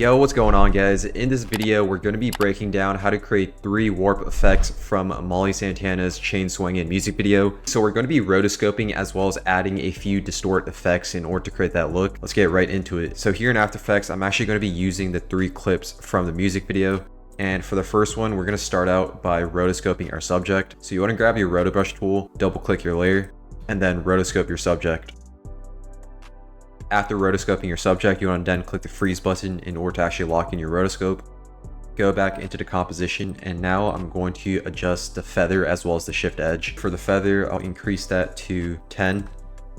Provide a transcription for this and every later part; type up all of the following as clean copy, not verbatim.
Yo, what's going on, guys? In this video, we're going to be breaking down how to create 3 warp effects from Molly Santana's Chain Swangin music video. So we're going to be rotoscoping as well as adding a few distort effects in order to create that look. Let's get right into it. So here in After Effects, I'm actually going to be using the 3 clips from the music video. And for the first one, we're going to start out by rotoscoping our subject. So you want to grab your rotobrush tool, double click your layer, and then rotoscope your subject. After rotoscoping your subject, you want to then click the freeze button in order to actually lock in your rotoscope. Go back into the composition, and now I'm going to adjust the feather as well as the shift edge. For the feather, I'll increase that to 10,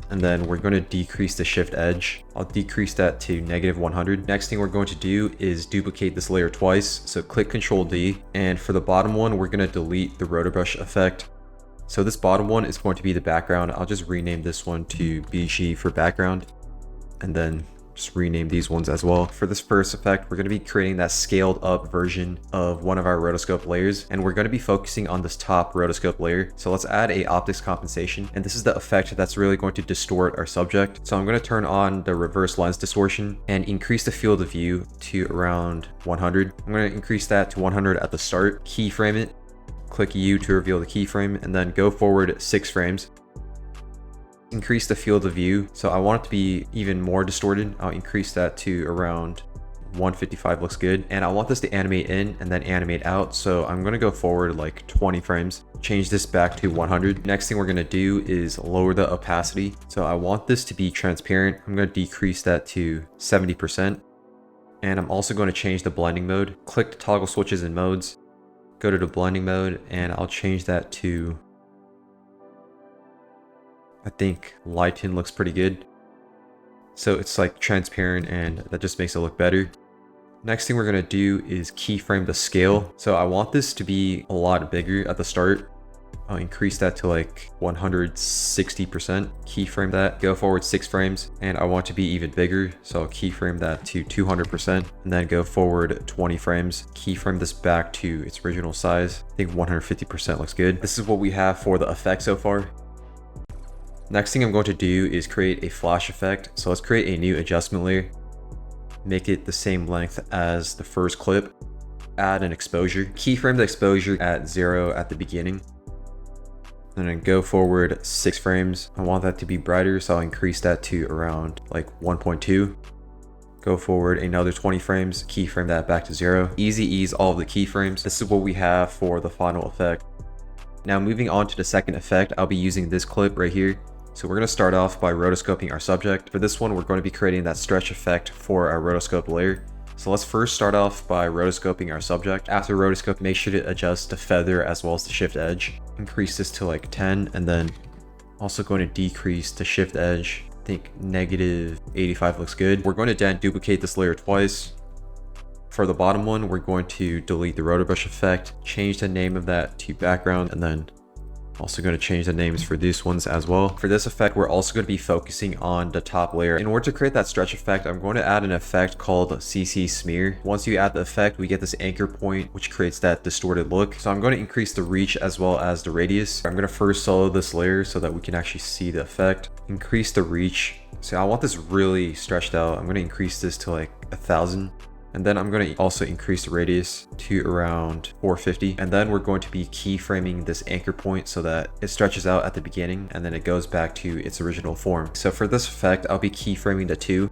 and then we're going to decrease the shift edge. I'll decrease that to -100. Next thing we're going to do is duplicate this layer twice. So click Ctrl D, and for the bottom one, we're going to delete the rotobrush effect. So this bottom one is going to be the background. I'll just rename this one to BG for background, and then just rename these ones as well. For this first effect, we're going to be creating that scaled up version of one of our rotoscope layers, and we're going to be focusing on this top rotoscope layer. So let's add a optics compensation, and this is the effect that's really going to distort our subject. So I'm going to turn on the reverse lens distortion and increase the field of view to around 100. I'm going to increase that to 100 at the start, keyframe it, click U to reveal the keyframe, and then go forward 6 frames. Increase the field of view, so I want it to be even more distorted. I'll increase that to around 155, looks good. And I want this to animate in and then animate out, so I'm going to go forward like 20 frames. Change this back to 100. Next thing we're going to do is lower the opacity. So I want this to be transparent. I'm going to decrease that to 70%. And I'm also going to change the blending mode. Click the toggle switches and modes, go to the blending mode, and I'll change that to, I think lighten looks pretty good. So it's like transparent, and that just makes it look better. Next thing we're going to do is keyframe the scale. So I want this to be a lot bigger at the start. I'll increase that to like 160%. Keyframe that, go forward 6 frames, and I want to be even bigger. So I'll keyframe that to 200%, and then go forward 20 frames. Keyframe this back to its original size. I think 150% looks good. This is what we have for the effect so far. Next thing I'm going to do is create a flash effect. So let's create a new adjustment layer. Make it the same length as the first clip. Add an exposure. Keyframe the exposure at 0 at the beginning. And then go forward 6 frames. I want that to be brighter, so I'll increase that to around like 1.2. Go forward another 20 frames. Keyframe that back to 0. Easy ease all of the keyframes. This is what we have for the final effect. Now moving on to the second effect, I'll be using this clip right here. So we're going to start off by rotoscoping our subject. For this one, we're going to be creating that stretch effect for our rotoscope layer. So let's first start off by rotoscoping our subject. After rotoscope, make sure to adjust the feather as well as the shift edge. Increase this to like 10, and then also going to decrease the shift edge. I think -85 looks good. We're going to then duplicate this layer twice. For the bottom one, we're going to delete the rotobrush effect, change the name of that to background, and then also going to change the names for these ones as well. For this effect, we're also going to be focusing on the top layer. In order to create that stretch effect, I'm going to add an effect called CC Smear. Once you add the effect, we get this anchor point, which creates that distorted look. So I'm going to increase the reach as well as the radius. I'm going to first solo this layer so that we can actually see the effect. Increase the reach. So I want this really stretched out. I'm going to increase this to like 1,000. And then I'm going to also increase the radius to around 450. And then we're going to be keyframing this anchor point so that it stretches out at the beginning and then it goes back to its original form. So for this effect, I'll be keyframing the 2.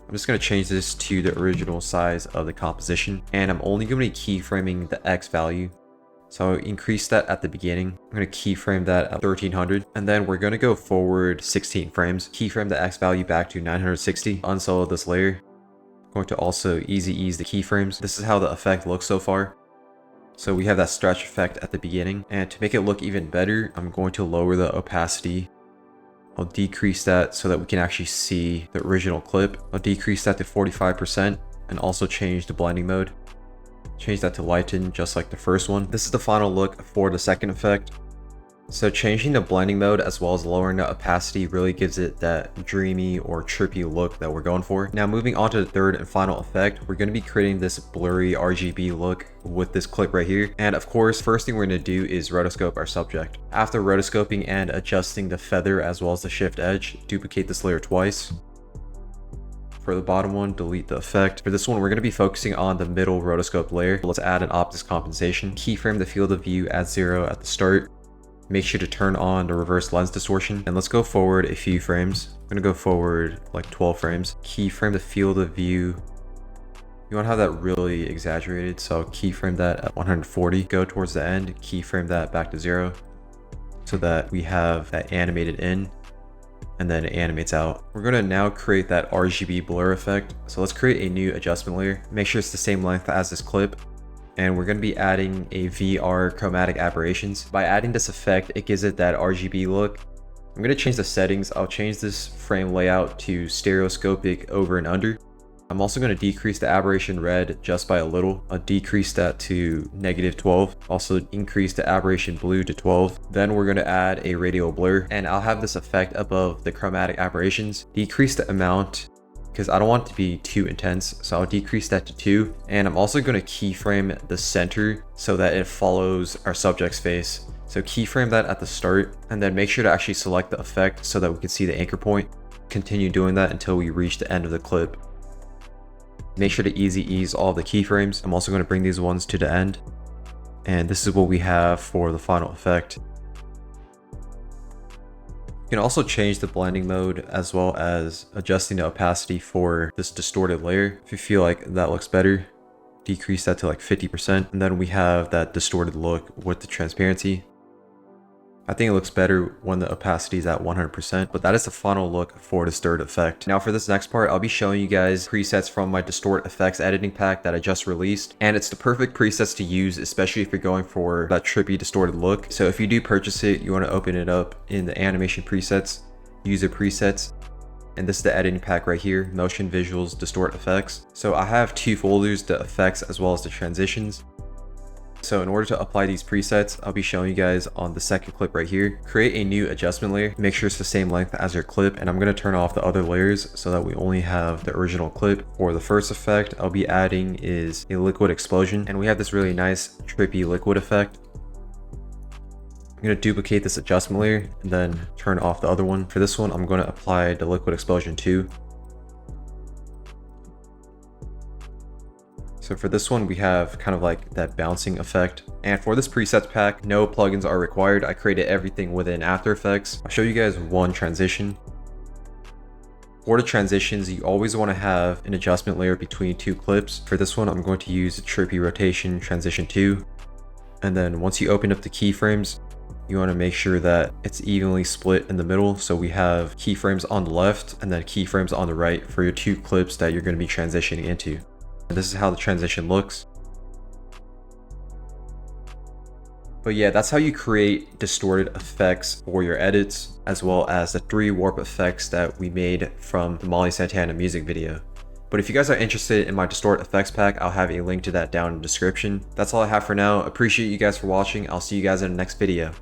I'm just going to change this to the original size of the composition. And I'm only going to be keyframing the X value. So I'll increase that at the beginning. I'm going to keyframe that at 1300. And then we're going to go forward 16 frames. Keyframe the X value back to 960. Unsolo this layer. Going to also easy ease the keyframes. This is how the effect looks so far. So we have that stretch effect at the beginning, and to make it look even better, I'm going to lower the opacity. I'll decrease that so that we can actually see the original clip. I'll decrease that to 45% and also change the blending mode. Change that to lighten just like the first one. This is the final look for the second effect. So changing the blending mode as well as lowering the opacity really gives it that dreamy or trippy look that we're going for. Now moving on to the third and final effect, we're going to be creating this blurry RGB look with this clip right here. And of course, first thing we're going to do is rotoscope our subject. After rotoscoping and adjusting the feather as well as the shift edge, duplicate this layer twice. For the bottom one, delete the effect. For this one, we're going to be focusing on the middle rotoscope layer. Let's add an optics compensation. Keyframe the field of view at 0 at the start. Make sure to turn on the reverse lens distortion. And let's go forward a few frames. I'm going to go forward like 12 frames. Keyframe the field of view. You want to have that really exaggerated, so keyframe that at 140. Go towards the end, keyframe that back to 0 so that we have that animated in and then it animates out. We're going to now create that RGB blur effect. So let's create a new adjustment layer. Make sure it's the same length as this clip. And we're going to be adding a VR chromatic aberrations. By adding this effect, it gives it that RGB look. I'm going to change the settings. I'll change this frame layout to stereoscopic over and under. I'm also going to decrease the aberration red just by a little. I'll decrease that to -12. Also increase the aberration blue to 12. Then we're going to add a radial blur, and I'll have this effect above the chromatic aberrations. Decrease the amount because I don't want it to be too intense, so I'll decrease that to 2. And I'm also going to keyframe the center so that it follows our subject's face. So keyframe that at the start, and then make sure to actually select the effect so that we can see the anchor point. Continue doing that until we reach the end of the clip. Make sure to easy ease all the keyframes. I'm also going to bring these ones to the end. And this is what we have for the final effect. You can also change the blending mode as well as adjusting the opacity for this distorted layer. If you feel like that looks better, decrease that to like 50%. And then we have that distorted look with the transparency. I think it looks better when the opacity is at 100%, but that is the final look for this third effect. Now for this next part, I'll be showing you guys presets from my Distort FX editing pack that I just released. And it's the perfect presets to use, especially if you're going for that trippy distorted look. So if you do purchase it, you want to open it up in the animation presets, user presets. And this is the editing pack right here, Motion Visuals Distort FX. So I have 2 folders, the effects as well as the transitions. So in order to apply these presets, I'll be showing you guys on the second clip right here. Create a new adjustment layer. Make sure it's the same length as your clip. And I'm going to turn off the other layers so that we only have the original clip. For the first effect I'll be adding is a liquid explosion. And we have this really nice trippy liquid effect. I'm going to duplicate this adjustment layer and then turn off the other one. For this one, I'm going to apply the liquid explosion too. So for this one, we have kind of like that bouncing effect. And for this presets pack, no plugins are required. I created everything within After Effects. I'll show you guys one transition. For the transitions, you always want to have an adjustment layer between 2 clips. For this one, I'm going to use Trippy Rotation Transition 2. And then once you open up the keyframes, you want to make sure that it's evenly split in the middle. So we have keyframes on the left and then keyframes on the right for your 2 clips that you're going to be transitioning into. And this is how the transition looks. But yeah, that's how you create distorted effects for your edits, as well as the 3 warp effects that we made from the Molly Santana music video. But if you guys are interested in my Distort effects pack, I'll have a link to that down in the description. That's all I have for now. Appreciate you guys for watching. I'll see you guys in the next video.